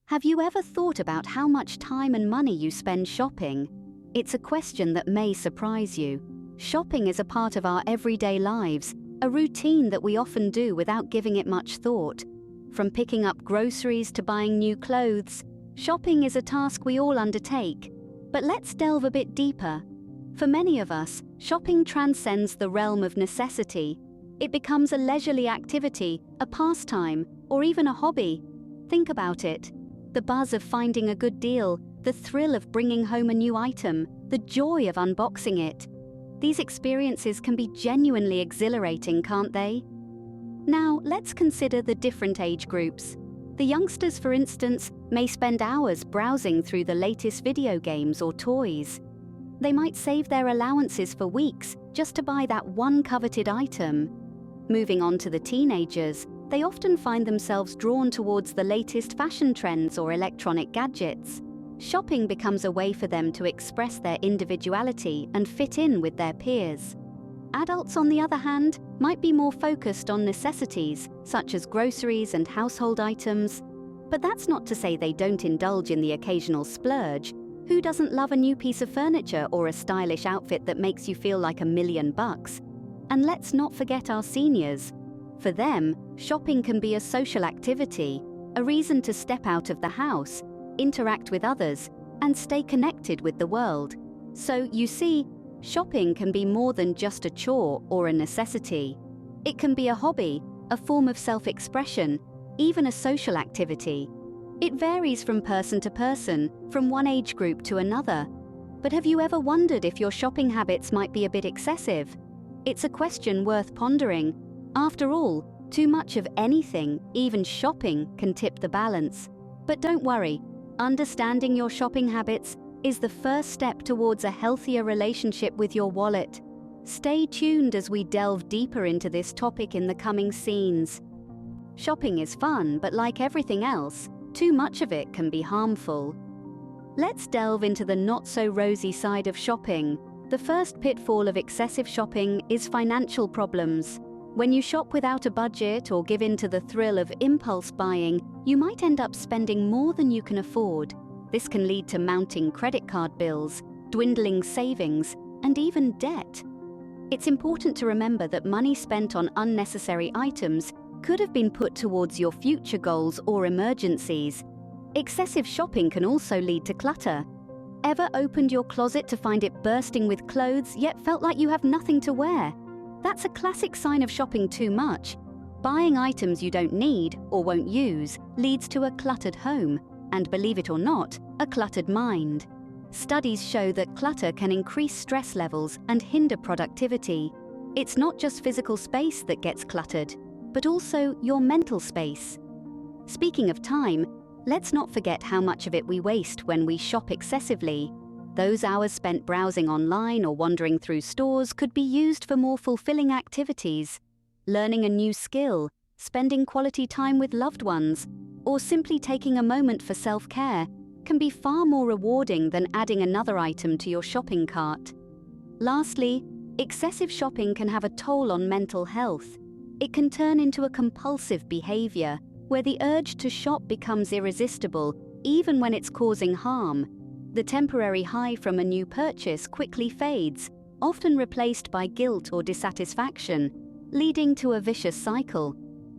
Have you ever thought about how much time and money you spend shopping? It's a question that may surprise you. Shopping is a part of our everyday lives, a routine that we often do without giving it much thought. From picking up groceries to buying new clothes, shopping is a task we all undertake. But let's delve a bit deeper. For many of us, shopping transcends the realm of necessity. It becomes a leisurely activity, a pastime, or even a hobby. Think about it. The buzz of finding a good deal, the thrill of bringing home a new item, the joy of unboxing it. These experiences can be genuinely exhilarating, can't they? Now, let's consider the different age groups. The youngsters, for instance, may spend hours browsing through the latest video games or toys. They might save their allowances for weeks just to buy that one coveted item. Moving on to the teenagers, they often find themselves drawn towards the latest fashion trends or electronic gadgets. Shopping becomes a way for them to express their individuality and fit in with their peers. Adults, on the other hand, might be more focused on necessities, such as groceries and household items. But that's not to say they don't indulge in the occasional splurge. Who doesn't love a new piece of furniture or a stylish outfit that makes you feel like $1,000,000? And let's not forget our seniors. For them, shopping can be a social activity, a reason to step out of the house, interact with others, and stay connected with the world. So, you see, shopping can be more than just a chore or a necessity. It can be a hobby, a form of self-expression, even a social activity. It varies from person to person, from one age group to another. But have you ever wondered if your shopping habits might be a bit excessive? It's a question worth pondering. After all, too much of anything, even shopping, can tip the balance. But don't worry, understanding your shopping habits is the first step towards a healthier relationship with your wallet. Stay tuned as we delve deeper into this topic in the coming scenes. Shopping is fun, but like everything else, too much of it can be harmful. Let's delve into the not-so-rosy side of shopping. The first pitfall of excessive shopping is financial problems. When you shop without a budget or give in to the thrill of impulse buying, you might end up spending more than you can afford. This can lead to mounting credit card bills, dwindling savings, and even debt. It's important to remember that money spent on unnecessary items could have been put towards your future goals or emergencies. Excessive shopping can also lead to clutter. Ever opened your closet to find it bursting with clothes yet felt like you have nothing to wear? That's a classic sign of shopping too much. Buying items you don't need or won't use leads to a cluttered home, and believe it or not, a cluttered mind. Studies show that clutter can increase stress levels and hinder productivity. It's not just physical space that gets cluttered, but also your mental space. Speaking of time, let's not forget how much of it we waste when we shop excessively. Those hours spent browsing online or wandering through stores could be used for more fulfilling activities. Learning a new skill, spending quality time with loved ones, or simply taking a moment for self-care can be far more rewarding than adding another item to your shopping cart. Lastly, excessive shopping can have a toll on mental health. It can turn into a compulsive behavior, where the urge to shop becomes irresistible, even when it's causing harm. The temporary high from a new purchase quickly fades, often replaced by guilt or dissatisfaction, leading to a vicious cycle.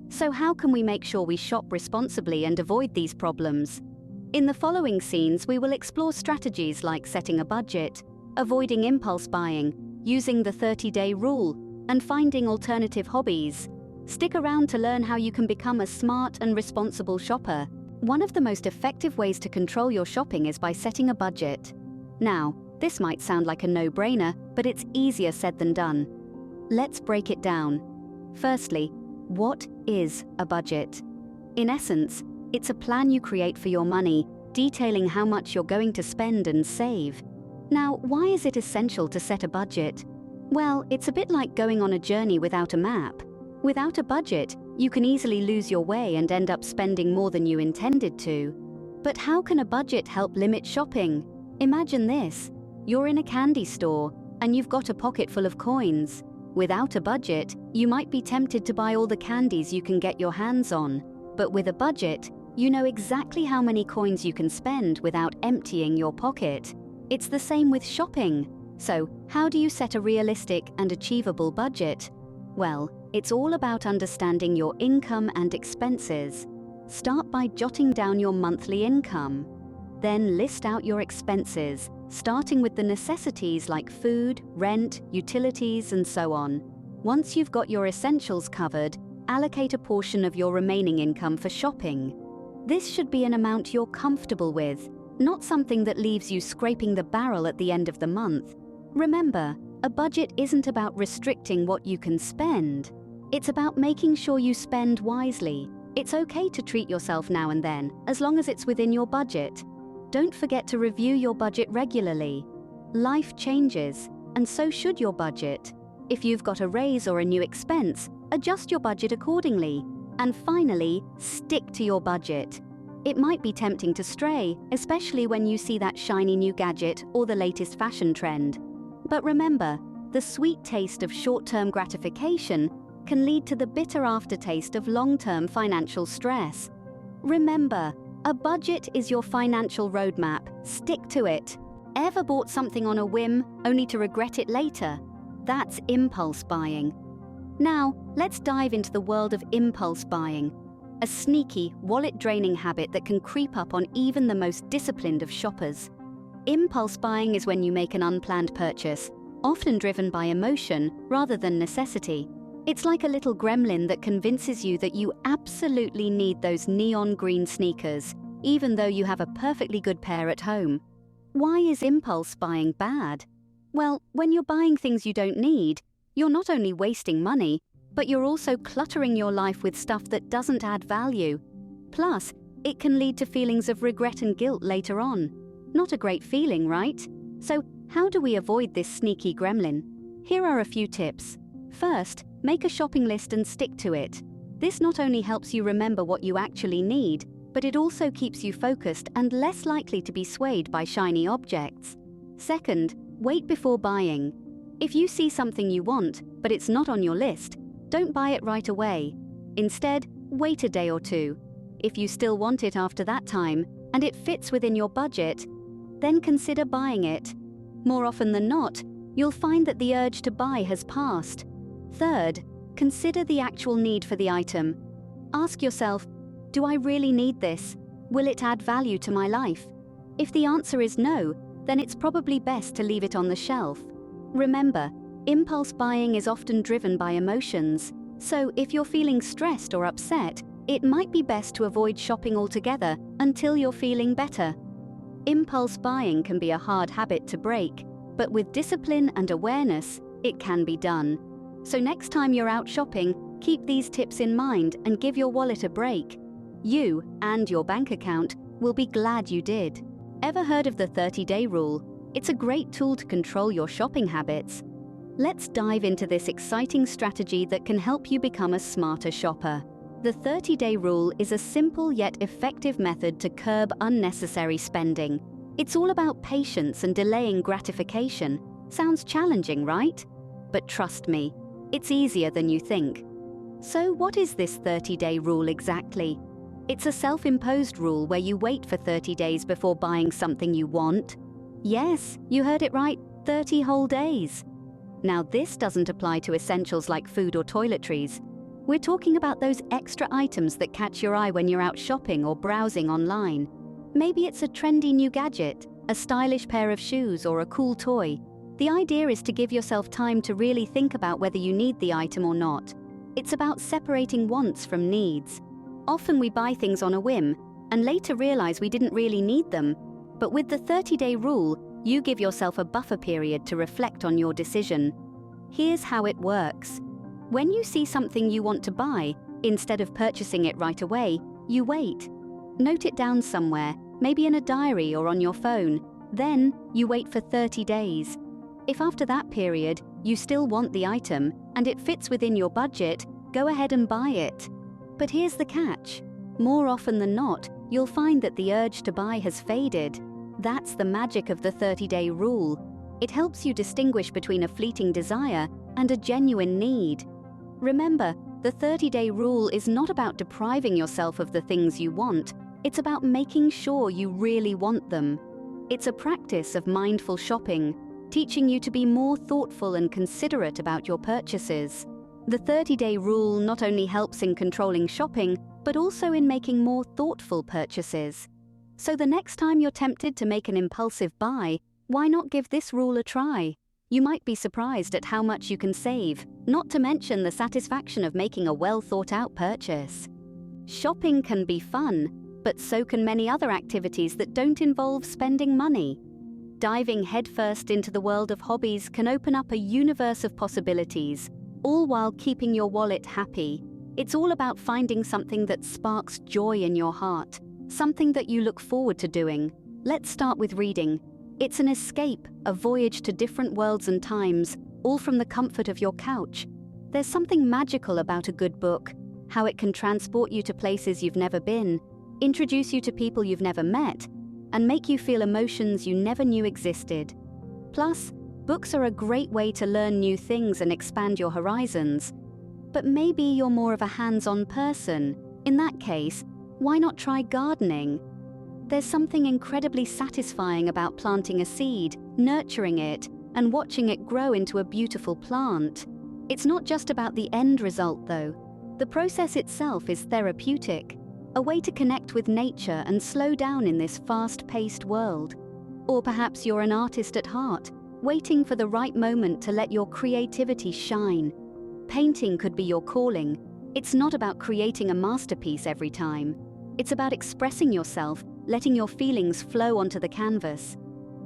So how can we make sure we shop responsibly and avoid these problems? In the following scenes, we will explore strategies like setting a budget, avoiding impulse buying, using the 30-day rule, and finding alternative hobbies. Stick around to learn how you can become a smart and responsible shopper. One of the most effective ways to control your shopping is by setting a budget. Now, this might sound like a no-brainer, but it's easier said than done. Let's break it down. Firstly, what is a budget? In essence, it's a plan you create for your money, detailing how much you're going to spend and save. Now, why is it essential to set a budget? Well, it's a bit like going on a journey without a map. Without a budget, you can easily lose your way and end up spending more than you intended to. But how can a budget help limit shopping? Imagine this. You're in a candy store, and you've got a pocket full of coins. Without a budget, you might be tempted to buy all the candies you can get your hands on. But with a budget, You know exactly how many coins you can spend without emptying your pocket. It's the same with shopping. So, how do you set a realistic and achievable budget? Well, it's all about understanding your income and expenses. Start by jotting down your monthly income. Then list out your expenses, starting with the necessities like food, rent, utilities, and so on. Once you've got your essentials covered, allocate a portion of your remaining income for shopping. This should be an amount you're comfortable with, not something that leaves you scraping the barrel at the end of the month. Remember, a budget isn't about restricting what you can spend. It's about making sure you spend wisely. It's okay to treat yourself now and then, as long as it's within your budget. Don't forget to review your budget regularly. Life changes, and so should your budget. If you've got a raise or a new expense, adjust your budget accordingly. And finally, stick to your budget. It might be tempting to stray, especially when you see that shiny new gadget or the latest fashion trend. But remember, the sweet taste of short-term gratification can lead to the bitter aftertaste of long-term financial stress. Remember, a budget is your financial roadmap. Stick to it. Ever bought something on a whim only to regret it later? That's impulse buying. Now, let's dive into the world of impulse buying, a sneaky, wallet-draining habit that can creep up on even the most disciplined of shoppers. Impulse buying is when you make an unplanned purchase, often driven by emotion rather than necessity. It's like a little gremlin that convinces you that you absolutely need those neon green sneakers, even though you have a perfectly good pair at home. Why is impulse buying bad? Well, when you're buying things you don't need, you're not only wasting money, but you're also cluttering your life with stuff that doesn't add value. Plus, it can lead to feelings of regret and guilt later on. Not a great feeling, right? So, how do we avoid this sneaky gremlin? Here are a few tips. First, make a shopping list and stick to it. This not only helps you remember what you actually need, but it also keeps you focused and less likely to be swayed by shiny objects. Second, wait before buying. If you see something you want, but it's not on your list, don't buy it right away. Instead, wait a day or two. If you still want it after that time, and it fits within your budget, then consider buying it. More often than not, you'll find that the urge to buy has passed. Third, consider the actual need for the item. Ask yourself, do I really need this? Will it add value to my life? If the answer is no, then it's probably best to leave it on the shelf. Remember, impulse buying is often driven by emotions, so if you're feeling stressed or upset, it might be best to avoid shopping altogether until you're feeling better. Impulse buying can be a hard habit to break, but with discipline and awareness, it can be done. So next time you're out shopping, keep these tips in mind and give your wallet a break. You and your bank account will be glad you did. Ever heard of the 30-day rule? It's a great tool to control your shopping habits. Let's dive into this exciting strategy that can help you become a smarter shopper. The 30-day rule is a simple yet effective method to curb unnecessary spending. It's all about patience and delaying gratification. Sounds challenging, right? But trust me, it's easier than you think. So what is this 30-day rule exactly? It's a self-imposed rule where you wait for 30 days before buying something you want. Yes, you heard it right, 30 whole days. Now this doesn't apply to essentials like food or toiletries. We're talking about those extra items that catch your eye when you're out shopping or browsing online. Maybe it's a trendy new gadget, a stylish pair of shoes, or a cool toy. The idea is to give yourself time to really think about whether you need the item or not. It's about separating wants from needs. Often we buy things on a whim and later realize we didn't really need them. But with the 30-day rule, you give yourself a buffer period to reflect on your decision. Here's how it works. When you see something you want to buy, instead of purchasing it right away, you wait. Note it down somewhere, maybe in a diary or on your phone. Then, you wait for 30 days. If after that period, you still want the item and it fits within your budget, go ahead and buy it. But here's the catch. More often than not, you'll find that the urge to buy has faded. That's the magic of the 30-day rule. It helps you distinguish between a fleeting desire and a genuine need. Remember, the 30-day rule is not about depriving yourself of the things you want, It's about making sure you really want them. It's a practice of mindful shopping, teaching you to be more thoughtful and considerate about your purchases. The 30-day rule not only helps in controlling shopping, but also in making more thoughtful purchases. So the next time you're tempted to make an impulsive buy, why not give this rule a try? You might be surprised at how much you can save, not to mention the satisfaction of making a well-thought-out purchase. Shopping can be fun, but so can many other activities that don't involve spending money. Diving headfirst into the world of hobbies can open up a universe of possibilities, all while keeping your wallet happy. It's all about finding something that sparks joy in your heart, something that you look forward to doing. Let's start with reading. It's an escape, a voyage to different worlds and times, all from the comfort of your couch. There's something magical about a good book, how it can transport you to places you've never been, introduce you to people you've never met, and make you feel emotions you never knew existed. Plus, books are a great way to learn new things and expand your horizons. But maybe you're more of a hands-on person. In that case, why not try gardening? There's something incredibly satisfying about planting a seed, nurturing it, and watching it grow into a beautiful plant. It's not just about the end result, though. The process itself is therapeutic, a way to connect with nature and slow down in this fast-paced world. Or perhaps you're an artist at heart, waiting for the right moment to let your creativity shine. Painting could be your calling. It's not about creating a masterpiece every time. It's about expressing yourself, letting your feelings flow onto the canvas.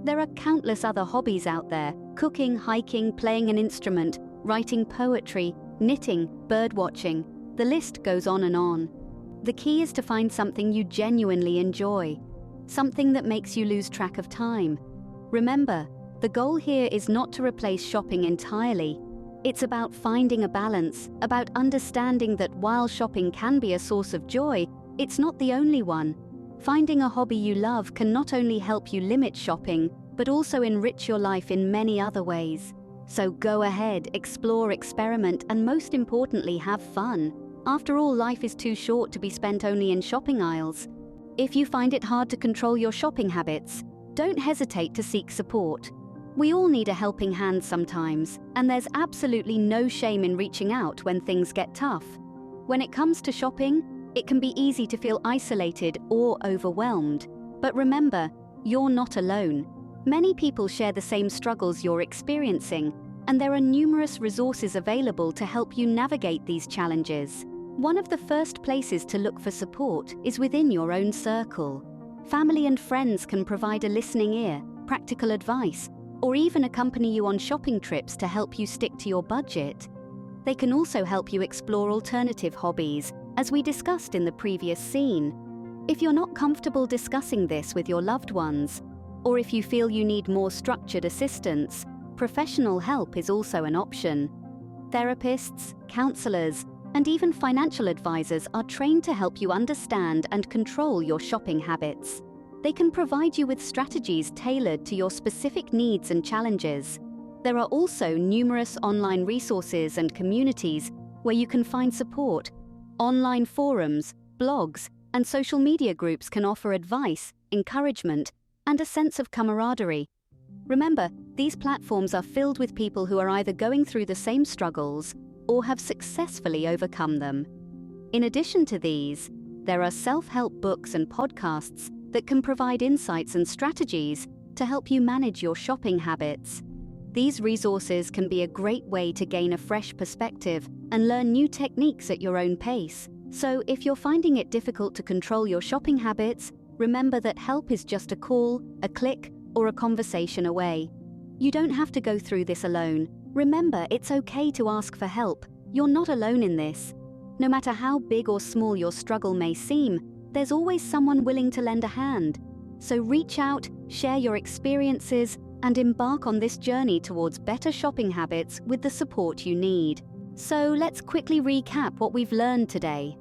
There are countless other hobbies out there: cooking, hiking, playing an instrument, writing poetry, knitting, birdwatching. The list goes on and on. The key is to find something you genuinely enjoy, something that makes you lose track of time. Remember, the goal here is not to replace shopping entirely. It's about finding a balance, about understanding that while shopping can be a source of joy, it's not the only one. Finding a hobby you love can not only help you limit shopping, but also enrich your life in many other ways. So go ahead, explore, experiment, and most importantly, have fun. After all, life is too short to be spent only in shopping aisles. If you find it hard to control your shopping habits, don't hesitate to seek support. We all need a helping hand sometimes, and there's absolutely no shame in reaching out when things get tough. When it comes to shopping, it can be easy to feel isolated or overwhelmed. But remember, you're not alone. Many people share the same struggles you're experiencing, and there are numerous resources available to help you navigate these challenges. One of the first places to look for support is within your own circle. Family and friends can provide a listening ear, practical advice, or even accompany you on shopping trips to help you stick to your budget. They can also help you explore alternative hobbies, as we discussed in the previous scene. If you're not comfortable discussing this with your loved ones, or if you feel you need more structured assistance, professional help is also an option. Therapists, counselors, and even financial advisors are trained to help you understand and control your shopping habits. They can provide you with strategies tailored to your specific needs and challenges. There are also numerous online resources and communities where you can find support. Online forums, blogs, and social media groups can offer advice, encouragement, and a sense of camaraderie. Remember, these platforms are filled with people who are either going through the same struggles or have successfully overcome them. In addition to these, there are self-help books and podcasts that can provide insights and strategies to help you manage your shopping habits. These resources can be a great way to gain a fresh perspective and learn new techniques at your own pace. So if you're finding it difficult to control your shopping habits, remember that help is just a call, a click, or a conversation away. You don't have to go through this alone. Remember, it's okay to ask for help. You're not alone in this. No matter how big or small your struggle may seem, there's always someone willing to lend a hand. So reach out, share your experiences, and embark on this journey towards better shopping habits with the support you need. So let's quickly recap what we've learned today.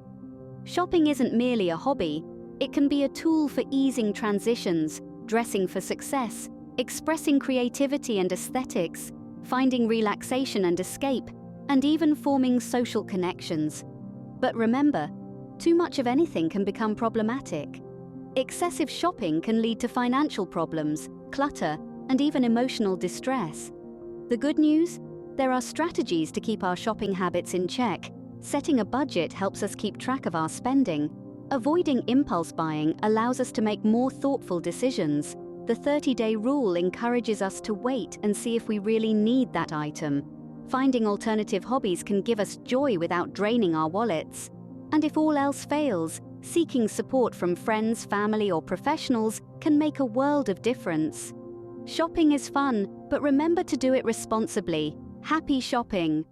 Shopping isn't merely a hobby. It can be a tool for easing transitions, dressing for success, expressing creativity and aesthetics, finding relaxation and escape, and even forming social connections. But remember, too much of anything can become problematic. Excessive shopping can lead to financial problems, clutter, and even emotional distress. The good news? There are strategies to keep our shopping habits in check. Setting a budget helps us keep track of our spending. Avoiding impulse buying allows us to make more thoughtful decisions. The 30-day rule encourages us to wait and see if we really need that item. Finding alternative hobbies can give us joy without draining our wallets. And if all else fails, seeking support from friends, family, or professionals can make a world of difference. Shopping is fun, but remember to do it responsibly. Happy shopping!